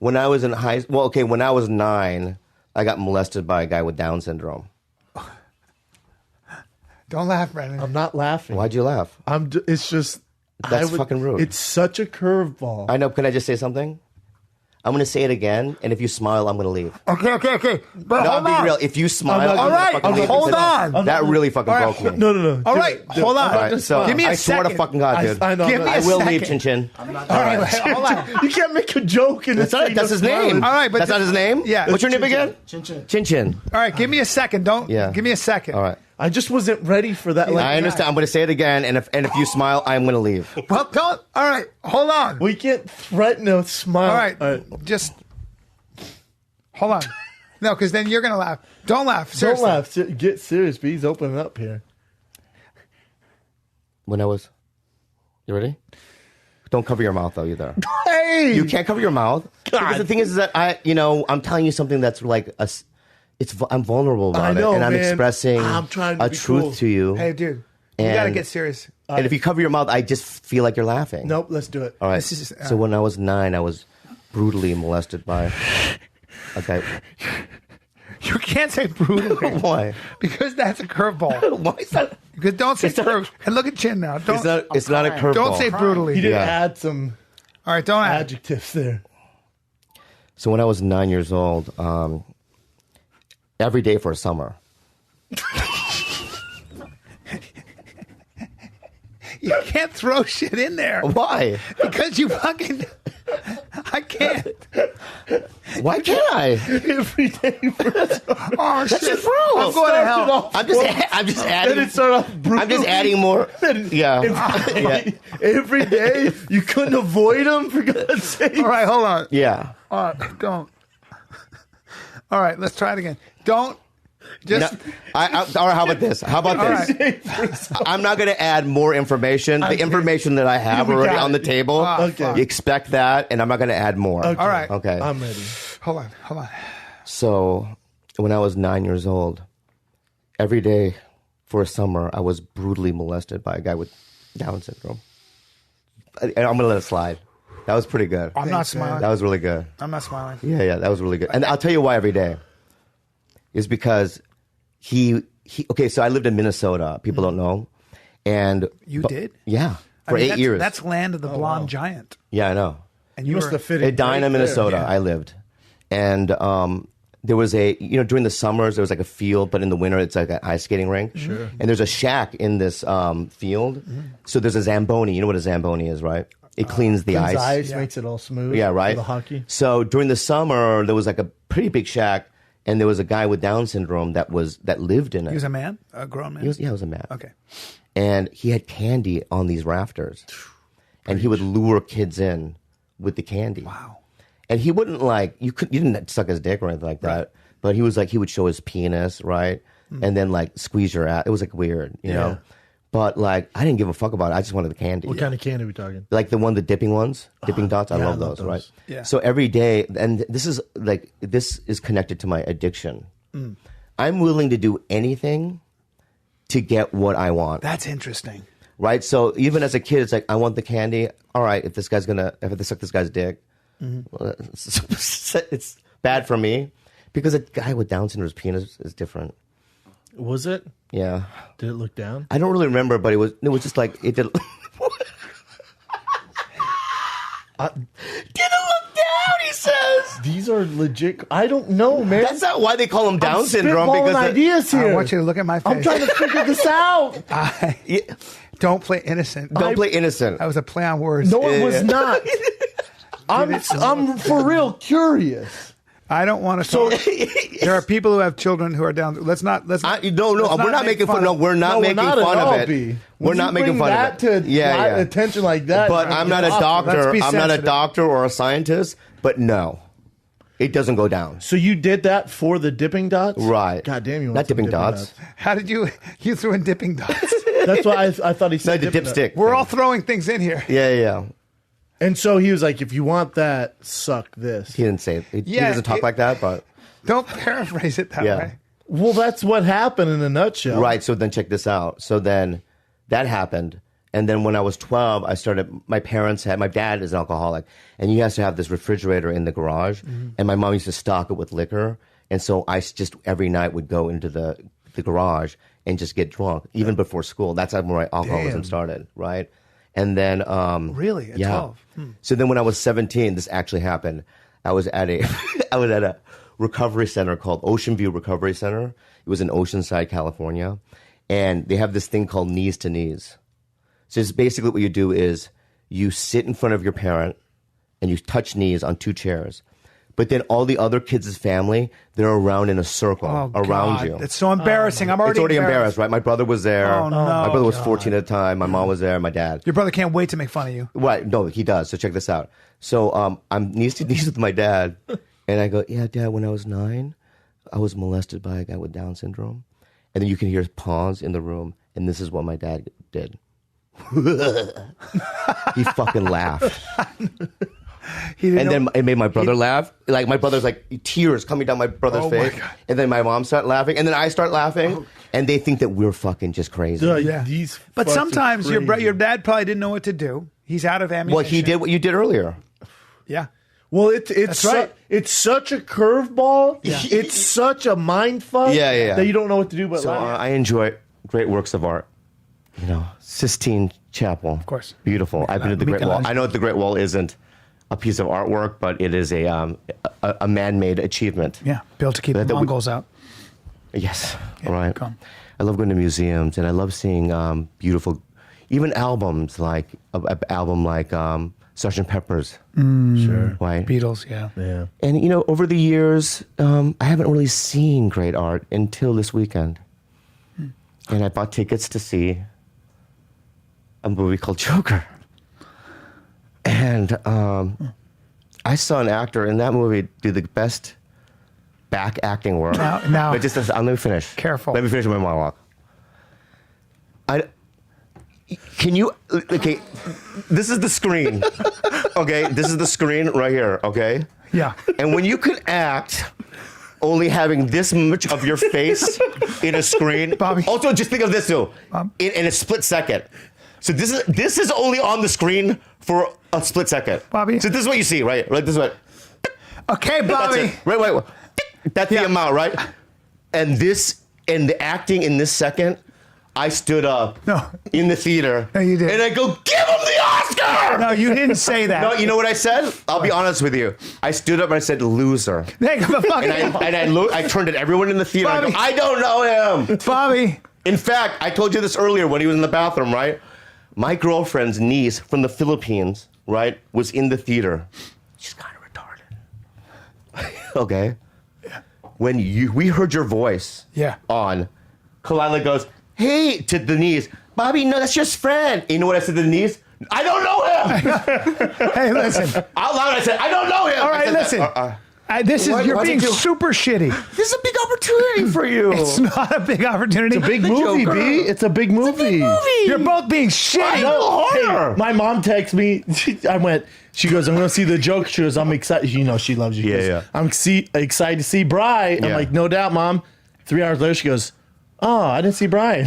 When I was in when I was 9, I got molested by a guy with Down syndrome. Don't laugh, Brandon. I'm not laughing. Why'd you laugh? It's just That's fucking rude. It's such a curveball. I know. Can I just say something? I'm going to say it again, and if you smile, I'm going to leave. Okay. But No, hold I'm being on. real. If you smile, All right, hold on. That really fucking broke me. No. All right, hold on. All right, so Give me a I swear to second. fucking God, dude. I know. Give me I a will second. leave, Chin Chin. All right, hold on. You can't make a joke and That's his name. All right, but that's not his name? Yeah. What's your name again? Chin Chin. Chin Chin. All right, give me a second. Give me a second. All right. I just wasn't ready for that. I understand. I'm going to say it again, and if you smile, I'm going to leave. Well, don't. All right, hold on. We can't threaten a smile. All right, just hold on. No, because then you're going to laugh. Don't laugh. Seriously. Don't laugh. Get serious, B. He's opening up here. You ready? Don't cover your mouth though either. Hey, You can't cover your mouth because the thing is that I'm telling you something that's like I'm vulnerable about know, it, and I'm man. expressing I'm trying to a be truth cool. to you. Hey, dude, you And- got to get serious. And if you cover your mouth, I just feel like you're laughing. Nope. Let's do it. All right. This is- So when I was 9, I was brutally molested by a guy. You can't say brutally. Why? Because that's a curveball. Why is that? Because don't say It's not- curve. And look at Chin now. Don't. It's not a curveball. Don't say brutally. He did Yeah. add some All right, don't add. adjectives there. So when I was 9 years old, every day for a summer. You can't throw shit in there Why? because you fucking. I can't. Why can't I? Every day. Oh shit! just rude. I'm going to hell. I'm just Then adding. it started off brutally. I'm just adding more. Yeah. Yeah. Every day, you couldn't avoid him, for God's sake. All right, hold on. Yeah. All right, don't. All right, let's try it again. Don't. Just. No, all right, how about this? How about All this? I'm not going to add more information. The information that I have we already got on the it. table, Okay. you expect that, and I'm not going to add more. Okay. All right. Okay. I'm ready. Hold on. So when I was 9 years old, every day for a summer, I was brutally molested by a guy with Down syndrome. I'm going to let it slide. That was pretty good. I'm not smiling. That was really good. I'm not smiling. Yeah, that was really good. And I'll tell you why every day. Is because he okay, so I lived in Minnesota. People don't know. And You did? Yeah. For I mean, 8 years. That's land of the blonde giant. Yeah, I know. And You you must were, have fit in. Edina, right Minnesota, there. I lived. And there was during the summers, there was like a field, but in the winter, it's like an ice skating rink. Sure. And there's a shack in this field. So there's a Zamboni. You know what a Zamboni is, right? It cleans the Cleans ice. the ice makes it all smooth. Yeah, right. For the hockey. So during the summer, there was like a pretty big shack, and there was a guy with Down syndrome that lived in it. He was a man? A grown man? He was a man. Okay. And he had candy on these rafters, and he would lure kids in with the candy. Wow. And he wouldn't you didn't suck his dick or anything like that. Right. But he was he would show his penis, right, and then squeeze your ass. It was weird, you know. But I didn't give a fuck about it. I just wanted the candy. What kind of candy are we talking? Like the dipping ones, dipping dots. I yeah, love those, right? Yeah. So every day, and this is connected to my addiction. I'm willing to do anything to get what I want, That's interesting. right? So even as a kid, it's I want the candy. All right, if I suck this guy's dick, well, it's bad for me because a guy with Down syndrome's penis is different. Was it? Yeah, Did it look down? I don't really remember, but it was just it did. Didn't look down, he says. These are legit. I don't know, man. That's not why they call him Down I'm syndrome. spitballing Because ideas I here. want you to look at my face. I'm trying to figure this out. Don't play innocent. don't play innocent. That was a play on words. No, it was not. I'm for real curious. I don't want to talk. There are people who have children who are down. Let's not. No, we're not making fun. No, we're not No, making not at fun all, of it. B. We're When not you making bring fun of that it. to attention like that. But I'm not a doctor. Let's be I'm not a sensitive. doctor or a scientist. But no, it doesn't go down. So you did that for the dipping dots, Right. God damn, you want Not some dipping dots. How did you threw in dipping dots? That's why I thought he No, said the dipping dipstick. We're all throwing things in here. Yeah. And so he was like, if you want that, suck this. He didn't say it. He Yeah, doesn't talk like that, but Don't paraphrase it that Yeah. way. Well, that's what happened in a nutshell. right. So then check this out. So then that happened, And then when I was 12, my dad is an alcoholic, and he has to have this refrigerator in the garage, and my mom used to stock it with liquor. And so I just every night would go into the garage and just get drunk, even before school. That's how my alcoholism started, right? And then... really? At 12? So then when I was 17, this actually happened. I was at a recovery center called Ocean View Recovery Center. It was in Oceanside, California. And they have this thing called knees to knees. So it's basically what you do is you sit in front of your parent and you touch knees on 2 chairs. But then all the other kids' family, they're around in a circle around you. It's so embarrassing. I'm already embarrassed, right? My brother was there. Oh, no. My brother was 14 at the time. My mom was there. My dad. Your brother can't wait to make fun of you. Right. No, he does. So check this out. So I'm knees to knees with my dad. And I go, yeah, Dad, when I was 9, I was molested by a guy with Down syndrome. And then you can hear pause in the room. And this is what my dad did. He fucking laughed. Then it made my brother laugh. Like my brother's like tears coming down my brother's face. And then my mom started laughing. And then I start laughing. And they think that we're fucking just crazy. Yeah. But sometimes your dad probably didn't know what to do. He's out of ammunition. Well, he did what you did earlier. Yeah. Well, it's right. It's such a curveball. Yeah. It's such a mind fuck. Yeah. That you don't know what to do but so laugh. I enjoy great works of art. You know, Sistine Chapel. Of course. Beautiful. I've been to the Great Wall. I know that the Great Wall isn't a piece of artwork, but it is a man-made achievement. Yeah, built to keep the Mongols out. Yes, right. I love going to museums, and I love seeing beautiful, even albums like an album like Sgt. Pepper's. Sure. Right? Beatles, yeah. And, you know, over the years, I haven't really seen great art until this weekend. And I bought tickets to see a movie called Joker. And I saw an actor in that movie do the best back acting work. Now, but let me finish. Careful. Let me finish my monologue. Okay, this is the screen. Okay, this is the screen right here, okay? Yeah. And when you can act only having this much of your face in a screen. Bobby. Also, just think of this too, in a split second. So this is only on the screen for a split second. Bobby. So this is what you see, right? Right. This is what. Okay, Bobby. That's it. Right. That's the amount, right? And the acting in this second, I stood up in the theater. No, you did. And I go, give him the Oscar! No, you didn't say that. No, you know what I said? I'll be honest with you. I stood up and I said, loser. I turned at everyone in the theater. Bobby. And I don't know him. Bobby. In fact, I told you this earlier when he was in the bathroom, right? My girlfriend's niece from the Philippines, right, was in the theater. She's kind of retarded. Okay? Yeah. When we heard your voice on, Kalila goes, hey, to Denise, Bobby, no, that's just friend. You know what I said to Denise? I don't know him. Hey, listen. Out loud, I said, I don't know him. All right, listen. You're being super shitty. This is a big opportunity for you. It's not a big opportunity. It's a big movie, Joker. B. It's a big movie. You're both being shitty. Hey, my mom texted me. She goes, I'm going to see the Joker. She goes, I'm excited. You know, she loves you. Yeah. I'm excited to see Bri. I'm like, no doubt, Mom. 3 hours later, she goes, oh, I didn't see Brian.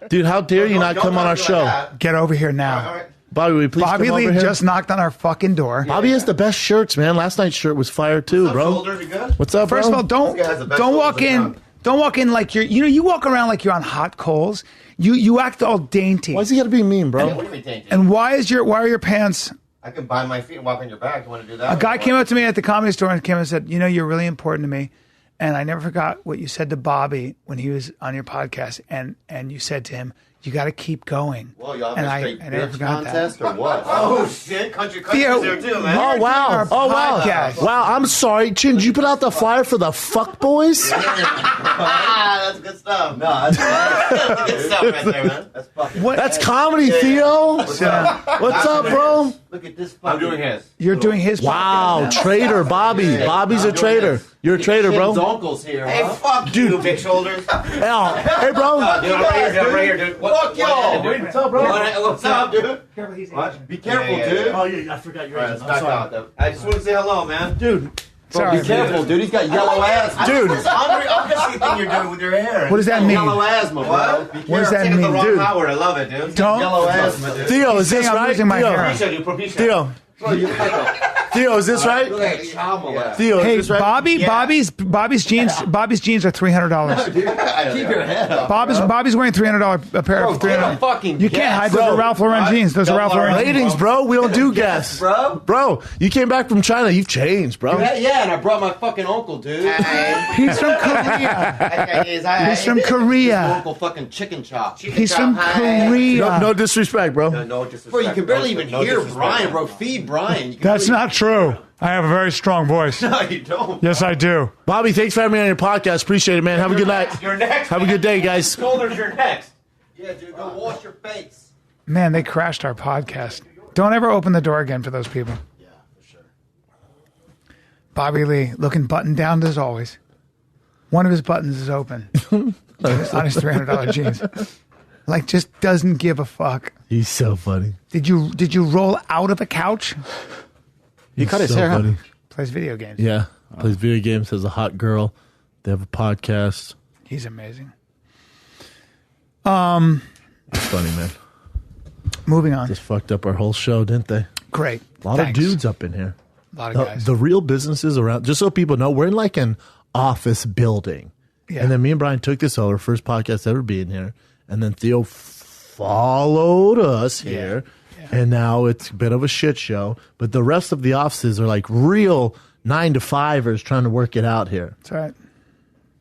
Dude, how dare you not come on our show? Like Get over here now. All right. Bobby, will you please Bobby come over Lee here? just knocked on our fucking door. Bobby has the best shirts, man. Last night's shirt was fire too, bro. Shoulders, you good? What's up, bro? First of all, don't walk in. Don't walk in like you walk around like you're on hot coals. You act all dainty. Why's he got to be mean, bro? What do you mean dainty? And why are your pants? I can bind my feet and walk on your back. You want to do that? A guy came up to me at the Comedy Store and came and said, you know, you're really important to me. And I never forgot what you said to Bobby when he was on your podcast. And you said to him, you got to keep going. Well, y'all have and a straight I never bitch forgot contest that. or what? Oh, shit. Country's Theo, there too, man. Oh, wow. Oh, wow. Wow, I'm sorry. Chin, did you put out the flyer for the fuck boys? That's good stuff. No, that's good stuff right there, man. That's fucking. That's comedy, Theo. What's up, bro? Look at this fucking. I'm doing his. You're doing his Wow, traitor, Bobby. Bobby's a traitor. You're a traitor, bro. uncle's here. Hey, fuck you, big shoulders. Hey, bro. Dude, I'm right here, dude. Fuck y'all. What's up, bro? What's up, dude? Careful, he's What? Be careful, dude. Oh, yeah, I forgot your All right, age. let's back out, though. I just want to say hello, man. Dude, Sorry, be careful, dude. He's got yellow asthma. Dude. Obviously thing you're doing with your hair. What does that mean? Yellow asthma, bro. What does that Taking the mean, wrong dude? Howard. I love it, dude. Don't. Yellow asthma, dude. Theo, is this I'm right? losing my Theo, hair. Theo, Theo, is this right? Like a child molester. Theo, Hey, is this right? Bobby's jeans are $300. Keep your head up. Bobby's wearing $300 a pair of Bro, get a $300. fucking You can't guess. hide those are Ralph Lauren jeans. Those are Ralph Lauren jeans. Ratings, bro. We don't do guests. Bro. You came back from China. You've changed, bro. Yeah, and I brought my fucking uncle, dude. He's from Korea. He's from Korea. Uncle fucking chicken chop. He's from Korea. No disrespect, bro. No disrespect. Bro, you can barely even No hear disrespect. Brian, bro. Feed Brian. You can That's barely- not true. I have a very strong voice. No, you don't. Yes, I do. Bobby, thanks for having me on your podcast. Appreciate it, man. Have a good night. You're next. Have a good day, guys. Shoulders, you're next. Yeah, dude, go wash your face. Man, they crashed our podcast. Don't ever open the door again for those people. Yeah, for sure. Bobby Lee, looking buttoned down as always. One of his buttons is open on his $300 jeans. Like, just doesn't give a fuck. He's so funny. Did you roll out of a couch? He cut his so hair, huh? funny. Plays video games. Yeah. Plays video games, has a hot girl. They have a podcast. He's amazing. It's funny, man. Moving on. Just fucked up our whole show, didn't they? Great. A lot Thanks. of dudes up in here. A lot of guys. The real businesses around, just so people know, we're in like an office building. Yeah. And then me and Brian took this over, first podcast ever being here. And then Theo followed us here. Yeah. And now it's a bit of a shit show. But the rest of the offices are like real 9-to-5ers trying to work it out here. That's right.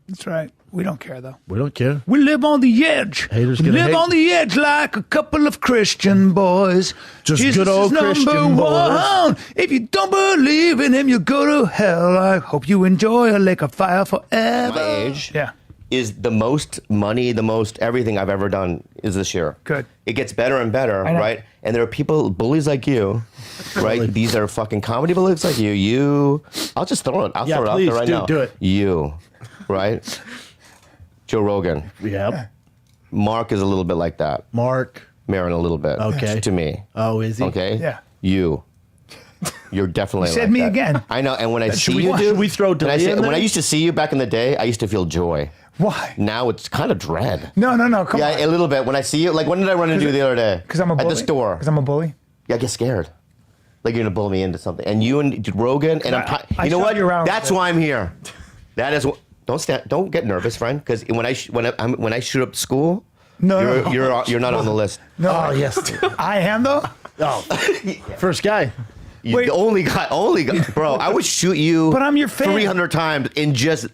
That's right. We don't care, though. We don't care. We live on the edge. Haters we gonna live hate. on the edge like a couple of Christian boys. Just Jesus good old is number Christian boys. one. If you don't believe in him, you go to hell. I hope you enjoy a lake of fire forever. My age Yeah. is the most money, the most everything I've ever done is this year. Good. It gets better and better, I know. right? And there are people, bullies like you, right? These are fucking comedy bullies like you. I'll just throw it. I'll Yeah, throw it out please, there right do- now. do it. You, right? Joe Rogan. Yeah. Mark is a little bit like that. Mark. Marin a little bit. Okay. To me. Oh, is he? Okay. Yeah. You. You're definitely. You said like me that. again. I know. And when I see we- you, should dude, we throw when I Delia in when I there? used to see you back in the day, I used to feel joy. Why? Now it's kind of dread. No. Come Yeah, on. a little bit. When I see you, like when did I run into you the other day? Because I'm a bully? At the store. Because I'm a bully? Yeah, I get scared. Like you're gonna bully me into something. And you and Rogan and I you know showed what? you around That's with it. why I'm here. That is. Don't get nervous, friend. Because when I shoot up school, No. you're not on the list. No. Oh, yes. I am, though? Oh, first guy. You, Wait. the only guy, bro. I would shoot you. But I'm your fan. 300 times in just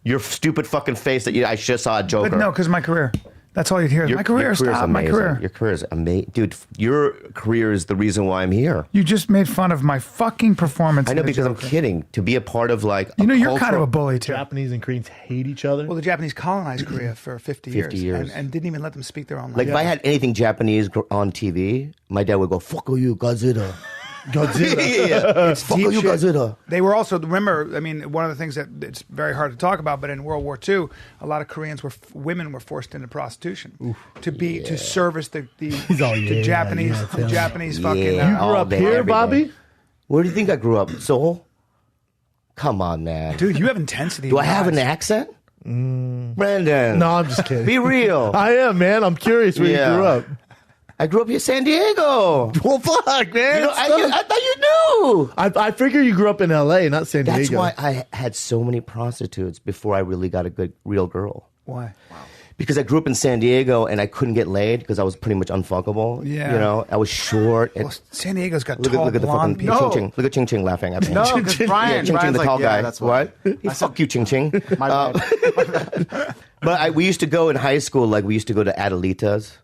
your stupid fucking face that I just saw a Joker. But no, because my career. That's all you'd hear. My career, career's stop. My amazing. career. Your career is amazing, dude. Your career is the reason why I'm here. You just made fun of my fucking performance. I know in the because I'm Joker. kidding. To be a part of like, You know, a you're kind of cultural- a bully, too. Japanese and Koreans hate each other. Well, the Japanese colonized Korea for 50 years. 50 years. And didn't even let them speak their own Like language. if I had anything Japanese on TV, my dad would go, "Fuck you, Godzilla." Godzilla. Fuck deep you, shit. Godzilla. They were also, remember, I mean, one of the things that it's very hard to talk about, but in World War II, a lot of Koreans women were forced into prostitution to service the all, yeah, Japanese, yeah, the tell me. Japanese fucking. Yeah. You grew all up day, here, every Bobby? day. Where do you think I grew up? Seoul? Come on, man. Dude, you have intensity. Do in I your have an eyes. accent? Brandon. No, I'm just kidding. Be real. I am, man. I'm curious where Yeah. you grew up. I grew up here in San Diego. Well, fuck, man. You know, I thought you knew. I figure you grew up in L.A., not San Diego. That's why I had so many prostitutes before I really got a good, real girl. Why? Because I grew up in San Diego and I couldn't get laid because I was pretty much unfuckable. Yeah. You know, I was short. And Well, San Diego's got look tall at the blonde fucking people. Ching Ching. Look at Ching Ching laughing at me. No, because Brian, Ching Ching, the Brian's tall like, guy. yeah, that's why. What? Fuck you, Ching Ching. My bad. But we used to go in high school, like we used to go to Adelita's,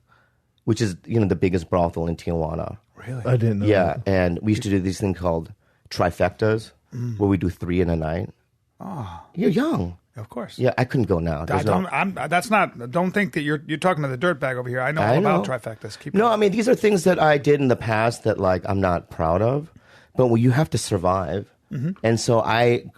which is, you know, the biggest brothel in Tijuana. Really? I didn't know. Yeah, and we used to do these things called trifectas, where we do 3 in a night. Oh. You're young. Of course. Yeah, I couldn't go now. There's no- Don't think that you're talking to the dirtbag over here. I know all about trifectas. Keep No, going. I mean, these are things that I did in the past that, like, I'm not proud of. But well, you have to survive. And so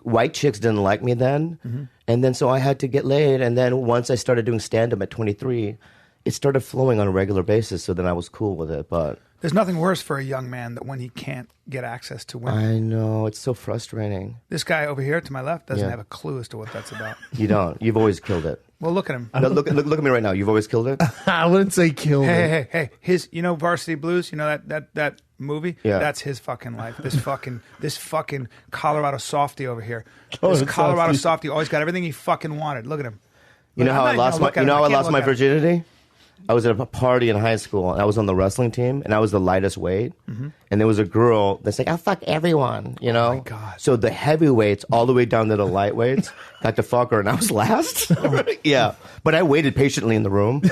white chicks didn't like me then. And then so I had to get laid. And then once I started doing stand-up at 23, it started flowing on a regular basis. So then I was cool with it. But There's nothing worse for a young man than when he can't get access to women. I know. It's so frustrating. This guy over here to my left doesn't Yeah. have a clue as to what that's about. You don't. You've always killed it. Well, look at him. No, look at me right now. You've always killed it. I wouldn't say kill me. Hey. His, Varsity Blues, that movie? Yeah. That's his fucking life. This fucking Colorado softy over here. Oh, This it's Colorado softy. softy always got everything he fucking wanted. Look at him. You know how I lost my. You know how I lost my virginity. virginity. I was at a party in high school, and I was on the wrestling team, and I was the lightest weight. And there was a girl that's like, "I'll fuck everyone," you know. Oh my God. So the heavyweights, all the way down to the lightweights, got to fuck her, and I was last. Yeah, but I waited patiently in the room.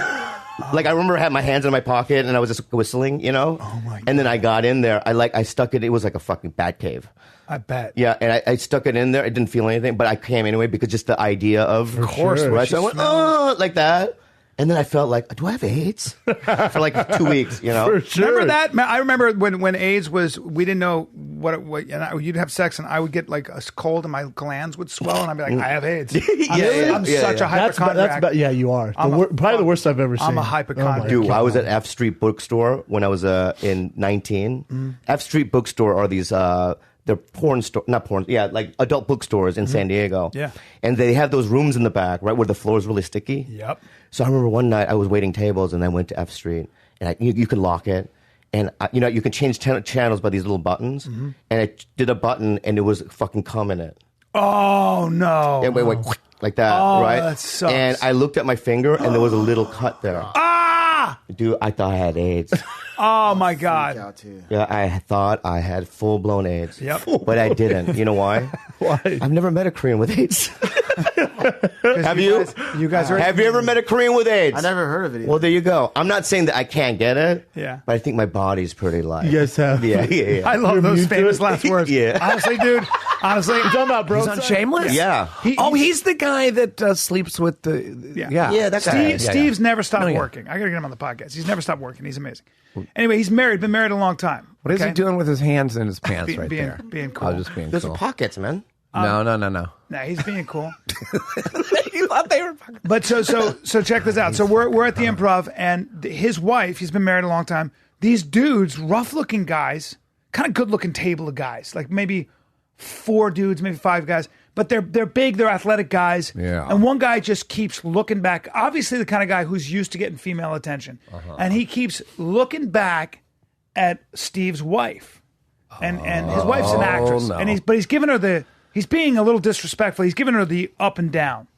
Like I remember I had my hands in my pocket, and I was just whistling, you know. Oh my And then I got in there. I stuck it. It was like a fucking bat cave. I bet. Yeah, and I stuck it in there. I didn't feel anything, but I came anyway because just the idea of course, right? she So I went, oh, like that. And then I felt like, do I have AIDS? For like 2 weeks, you know? For sure. Remember that? I remember when AIDS was, we didn't know what you'd have sex and I would get like a cold and my glands would swell and I'd be like, I have AIDS. I'm such a hypochondriac. Yeah, you are. Probably the worst I've ever seen. I'm a hypochondriac. Dude, I was at F Street Bookstore when I was in 19. F Street Bookstore are these, they're porn store, not porn, yeah, like adult bookstores in San Diego. Yeah. And they have those rooms in the back, right, where the floor is really sticky. Yep. So I remember one night I was waiting tables and I went to F Street and you can lock it. And, you can change channels by these little buttons. And I did a button and it was fucking cum in it. Oh, no. And wait, like that, Oh, right? that sucks. And I looked at my finger and there was a little cut there. Ah! Dude, I thought I had AIDS. Oh, my God. Out too. Yeah, I thought I had full-blown AIDS. Yep. But I didn't. You know why? Why? I've never met a Korean with AIDS. Have you? You guys are. Have you ever met a Korean with AIDS? I never heard of it either. Well, there you go. I'm not saying that I can't get it. Yeah. But I think my body's pretty light. You guys have. Yeah. I love You're those immune to famous it? last words. Yeah. Honestly, dude. Honestly. You talking about bro? He's on Shameless? Yeah. He's the guy that sleeps with the. Yeah. Yeah, that guy. Steve's never stopped No, yeah. working. I got to get him on the podcast. He's never stopped working. He's amazing. Anyway, he's married. Been married a long time. What is okay? he doing with his hands in his pants Being- right being- there? being cool. Oh, just being There's cool. pockets, man. No. Nah, he's being cool. He thought they were fucking. But so check this out. So we're at the Improv, and his wife, he's been married a long time. These dudes, rough-looking guys, kind of good-looking table of guys, like maybe 4 dudes, maybe 5 guys, but they're big, they're athletic guys. Yeah. And one guy just keeps looking back. Obviously, the kind of guy who's used to getting female attention, and he keeps looking back at Steve's wife, and his wife's an actress, no. and he's giving her he's being a little disrespectful. He's giving her the up and down.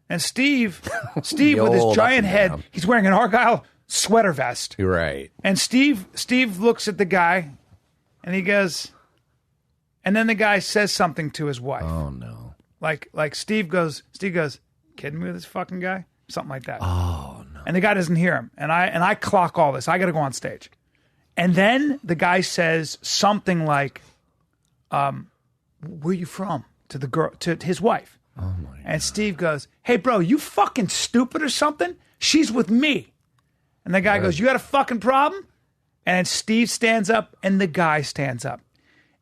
And Steve with his old giant up and head, down. he's wearing an Argyle sweater vest. You're right. And Steve looks at the guy and he goes, and then the guy says something to his wife. Oh no. Like Steve goes, kidding me with this fucking guy? Something like that. Oh no. And the guy doesn't hear him. And I clock all this. I gotta go on stage. And then the guy says something like, where are you from? To the girl, to his wife. Oh my God. And Steve goes, hey bro, you fucking stupid or something? She's with me. And the guy goes, you got a fucking problem? And Steve stands up and the guy stands up.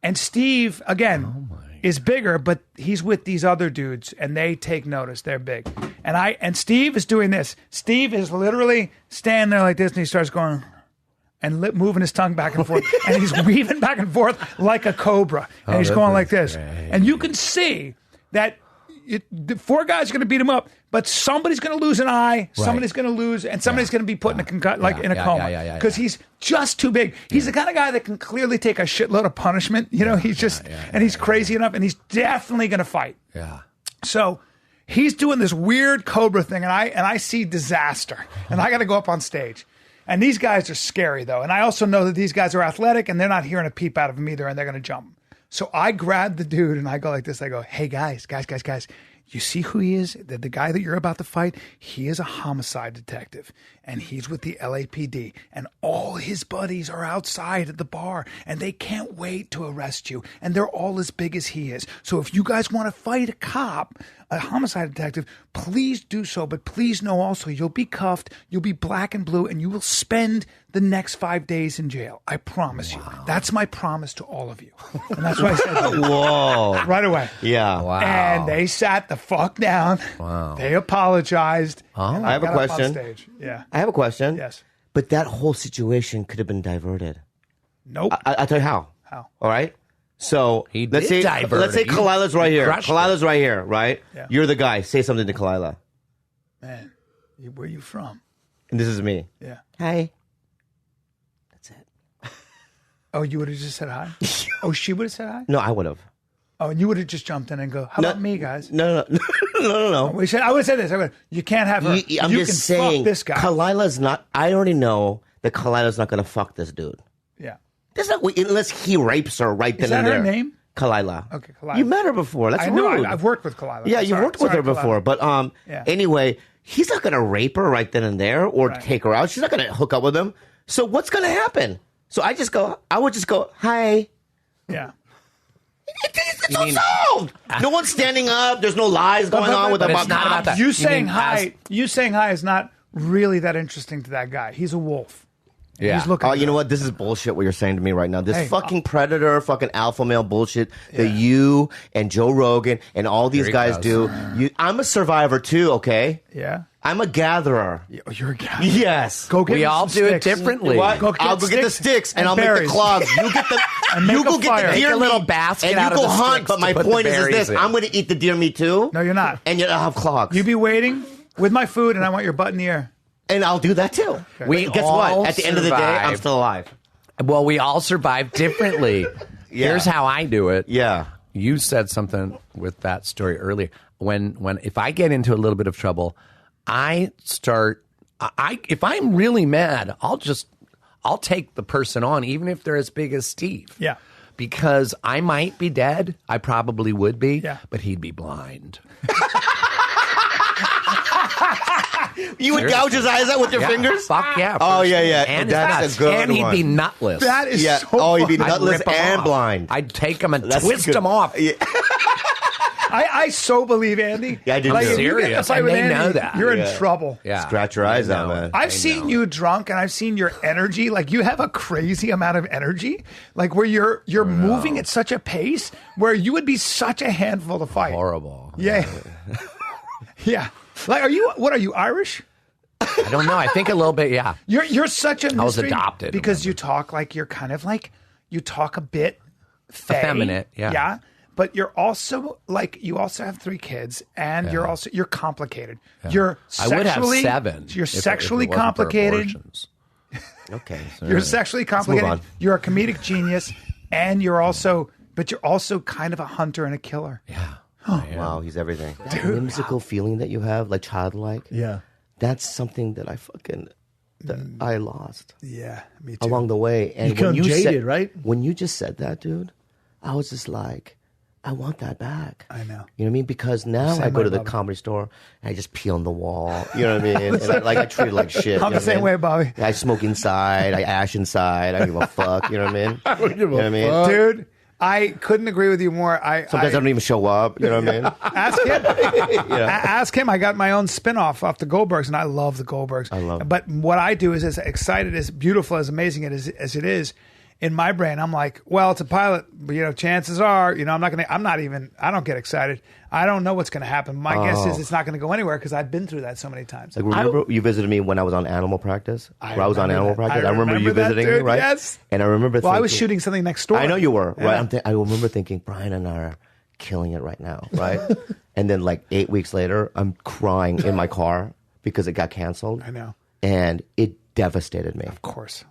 And Steve, again, is bigger, but he's with these other dudes and they take notice. They're big. And Steve is doing this. Steve is literally standing there like this and he starts going and moving his tongue back and forth. And he's weaving back and forth like a cobra. And he's going like this. And you can see that the 4 guys are going to beat him up, but somebody's going to lose an eye, somebody's going to lose, and somebody's going to be put in a coma because he's just too big. He's the kind of guy that can clearly take a shitload of punishment. You know, he's just and he's crazy enough, and he's definitely going to fight. Yeah. So he's doing this weird cobra thing, and I see disaster, and I got to go up on stage. And these guys are scary though, and I also know that these guys are athletic, and they're not hearing a peep out of him either, and they're going to jump. So I grab the dude and I go like this. I go, hey guys. You see who he is? The guy that you're about to fight, he is a homicide detective. And he's with the LAPD. And all his buddies are outside at the bar. And they can't wait to arrest you. And they're all as big as he is. So if you guys want to fight a cop, a homicide detective, please do so. But please know also, you'll be cuffed, you'll be black and blue, and you will spend the next 5 days in jail. I promise you. That's my promise to all of you. And that's what I said to them. Whoa. Right away. Yeah. Wow. And they sat the fuck down. Wow. They apologized. And I have a got up on question. stage. Yeah. I have a question. Yes. But that whole situation could have been diverted. Nope. I'll tell you how. How? All right. So He let's did say divert let's say it. Kalila's right here. crushed Kalila's right here, right? Yeah. You're the guy. Say something to Kalila. Man, where you from? And this is me. Yeah. Hi. That's it. Oh, you would have just said hi? Oh, she would have said hi? No, I would have. Oh, and you would have just jumped in and go, how about me, guys? No. I would have said this. You can't have her. I'm you just can saying. fuck this guy. Kalila's not. I already know that Kalila's not going to fuck this dude. Yeah. There's no way, unless he rapes her right then Is that and her there. name? Kalila. Okay, Kalila. You met her before. That's I know. rude. I've worked with Kalila. Yeah, you worked with her before. But Yeah. anyway, he's not going to rape her right then and there or Right. take her out. She's not going to hook up with him. So what's going to happen? So I would just go, hi. Yeah. It's all solved. No one's standing up. There's no lies going on with but about it's not about that. You You saying mean hi. You saying hi is not really that interesting to that guy. He's a wolf. Yeah. He's looking. Oh, you know what? This is bullshit what you're saying to me right now. This Hey, fucking predator, fucking alpha male bullshit that you and Joe Rogan and all these he guys goes. do. I'm a survivor too, okay? Yeah. I'm a gatherer. You're a guy. Yes. Go get We me all some do it sticks. differently. What? Go get I'll go get the sticks sticks and and I'll make the berries. clogs. You get the And make you go a get fire. the deer Make a little meat, basket and out you of go the hunt. sticks But to my put the point is berries this: in. I'm going to eat the deer meat too. No, you're not. And I'll have clogs. You be waiting with my food, and I want your butt in the air. And I'll do that too. We Guess all what? At the end of the day, I'm survive. still alive. Well, we all survive differently. Yeah. Here's how I do it. Yeah. You said something with that story earlier. When if I get into a little bit of trouble, I start. If I'm really mad, I'll take the person on, even if they're as big as Steve. Yeah. Because I might be dead. I probably would be. Yeah. But he'd be blind. You would gouge his eyes out with your Yeah. fingers? Fuck yeah. Oh, first. yeah, yeah. And That's his nuts. a good And he'd be one. nutless. That is Yeah. so. Oh, he'd be funny. I'd nutless rip 'em and off. blind. I'd take him and That's twist good. him off. Yeah. I so believe Andy. Yeah, I do Like, too. if you get in a Serious, fight and with they Andy, know that. you're Yeah. in trouble. Yeah. Scratch your eyes I out, know. man. I've seen you drunk, and I've seen your energy. Like you have a crazy amount of energy, like where you're moving at such a pace where you would be such a handful to fight. Horrible. Yeah, yeah. Like, what are you Irish? I don't know. I think a little bit, yeah. You're such a mystery was adopted, because remember. you talk like you're kind of like you talk a bit fey, Effeminate, yeah. yeah. But you're also like you also have 3 kids, and you're complicated. You're I would have sexually, 7. You're if it sexually wasn't for complicated. abortions. Okay. You're sexually move complicated. on. You're a comedic genius, and you're also kind of a hunter and a killer. Yeah. Wow, he's everything. That whimsical feeling that you have, like childlike. Yeah. That's something that I lost Yeah, me too. along the way. And You become jaded, right? When you just said that, dude, I was just like, I want that back. I know. You know what I mean? Because now Same I go way, to the Bobby. comedy store and I just pee on the wall. You know what I mean? And I treat it like shit. I'm you know the what I same mean? way, Bobby. I smoke inside. I ash inside. I don't give a fuck. You know what I mean? I don't give a you know what I mean? fuck. Dude, I couldn't agree with you more. Sometimes I don't even show up. You know what I mean? Ask him. Ask him. I got my own spin-off off the Goldbergs, and I love the Goldbergs. I love it. But what I do is as excited, as beautiful, as amazing as it is, in my brain, I'm like, well, it's a pilot, but chances are, I don't get excited. I don't know what's going to happen. My guess is it's not going to go anywhere because I've been through that so many times. Like, remember you visited me when I was on Animal Practice? I was on remember Animal that. Practice. I I remember you remember that, visiting me, dude. right? Yes. And I remember Well, I was thinking- shooting something next door. I know you were, Yeah. right? I remember thinking, Brian and I are killing it right now, right? And then like 8 weeks later, I'm crying in my car because it got canceled. I know. And it devastated me. Of course.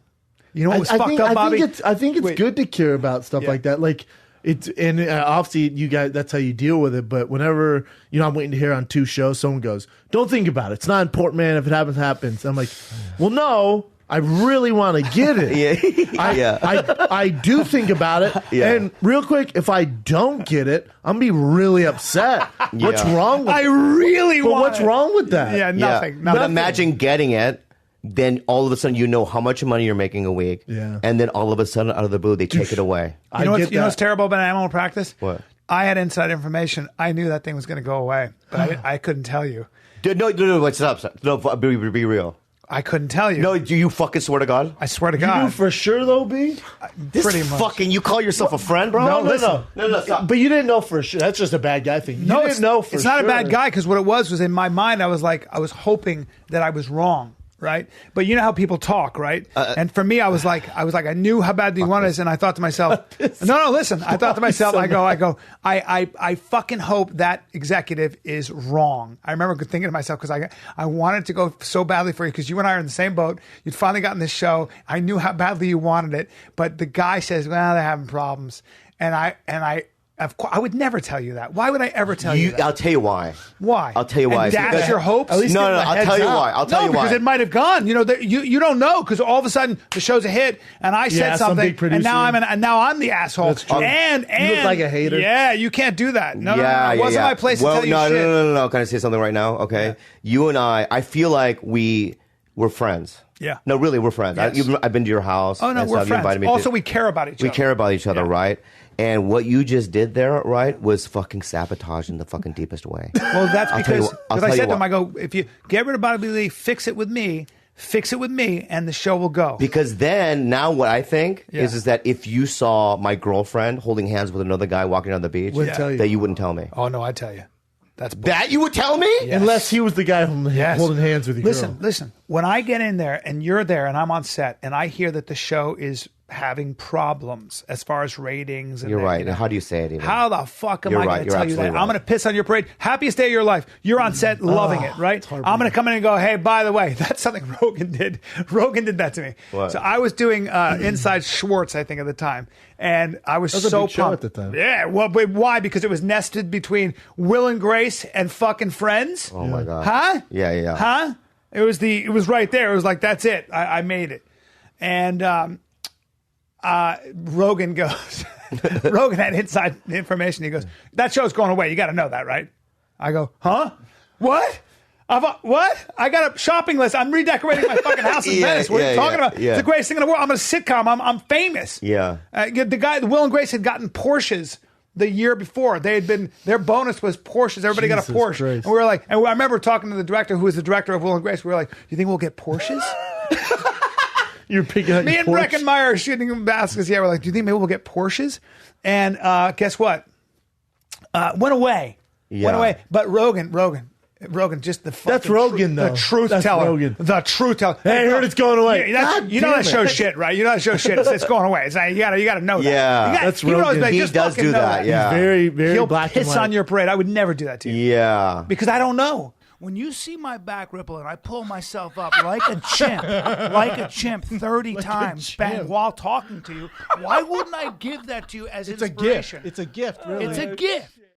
You know what was fucked up, I Bobby? think it's Wait. good to care about stuff Yeah. like that. Like it's and obviously you guys that's how you deal with it. But whenever I'm waiting to hear on 2 shows, someone goes, "Don't think about it. It's not important, man. If it happens, it happens." I'm like, "Well, no." I really want to get it. I do think about it. Yeah. And real quick, if I don't get it, I'm gonna be really upset. What's wrong with I really But want what's it. wrung with that? Yeah, nothing. But nothing. imagine getting it, then all of a sudden you know how much money you're making a week. Yeah. And then all of a sudden out of the blue, they take it away. You know I what's, get that. what's terrible about Animal Practice? What? I had inside information. I knew that thing was going to go away, but I couldn't tell you. No, what's up? No, be real. I couldn't tell you. No, do you fucking swear to God? I swear to You God. knew for sure though, B? This pretty much. fucking, you call yourself a friend, bro? No, listen. no, stop. But you didn't know for sure. That's just a bad guy thing. You didn't know for it's not sure. a bad guy because what it was in my mind, I was hoping that I was wrong. right? But you know how people talk, right? And for me, I was like, I knew how badly you wanted this, and I thought to myself, no, listen. I thought to myself, I fucking hope that executive is wrong. I remember thinking to myself because I wanted to go so badly for you because you and I are in the same boat. You'd finally gotten this show. I knew how badly you wanted it, but the guy says, well, they're having problems, and I. Of course, I would never tell you that. Why would I ever tell you that? I'll tell you why. Why? I'll tell you why. And that's your hopes? At least No, give no, him a I'll tell heads you up. why. I'll tell you because why. it might have gone. You know, you don't know because all of a sudden the show's a hit, and I Yeah, said some something, big producer. and now I'm the asshole. That's true. And You look like a hater. Yeah, you can't do that. No, yeah, it wasn't my place to tell you no, shit. No. Can I say something right now? Okay. Yeah. You and I feel like we're friends. Yeah. No, really, we're friends. Yes. I've been to your house. Oh no, and we're stuff. You invited friends. me Also, to- we care about each other. We care about each other, right? And what you just did there, right, was fucking sabotage in the fucking deepest way. Well, that's I'll tell you because what- I'll I tell you said to him, what. I go, if you get rid of Bobby Lee, fix it with me, and the show will go. Because then, now what I think Yeah. is that if you saw my girlfriend holding hands with another guy walking down the beach, Wouldn't tell you. that you wouldn't tell me. Oh no, I tell you, that's That you would tell me? Yes. Unless he was the guy holding hands with you. Listen. When I get in there and you're there and I'm on set and I hear that the show is having problems as far as ratings, and You're right. you know, How do you say it even? how the fuck am You're I right. going to You're tell you that? absolutely I'm right. going to piss on your parade. Happiest day of your life. You're on set loving it, right? I'm going to come in and go, hey, by the way, that's something Rogan did. Rogan did that to me. What? So I was doing Inside Schwartz, I think, at the time. And I was was a so big show pumped. at the time. Yeah. Well, but why? Because it was nested between Will and Grace and fucking Friends. Oh, my God. Huh? Yeah. Huh? It was right there. It was like, that's it. I made it. And Rogan goes, Rogan had inside information. He goes, that show's going away. You got to know that, right? I go, huh? What? What? I got a shopping list. I'm redecorating my fucking house in Yeah, Venice. What are you yeah, talking yeah, about? yeah. It's the greatest thing in the world. I'm a sitcom. I'm famous. Yeah. The Will and Grace had gotten Porsches the year before. Their bonus was Porsches. Everybody got a Jesus Porsche. Christ. And we were like, and I remember talking to the director, who was the director of Will and Grace. We were like, you think we'll get Porsches? You're picking out Me your and Porsche. Breckenmeyer are shooting baskets. Yeah, we're like, do you think maybe we'll get Porsches? And guess what? Went away. Yeah. Went away. But Rogan, just the fucking That's Rogan, the though. truth That's teller. Rogan. The truth teller. Hey, I heard it's going away. Yeah, God you know damn that show's it. shit, right? You know that show's shit. It's going away. It's like, you gotta know that. Yeah. You gotta- That's he would always be Rogan. like, He just does fucking do know that, yeah. Very, very He'll black and piss white. on your parade. I would never do that to you. Yeah. Because I don't know. When you see my back ripple and I pull myself up like a chimp 30 times bang, while talking to you, why wouldn't I give that to you as It's a gift. inspiration? It's a gift, really. It's a gift.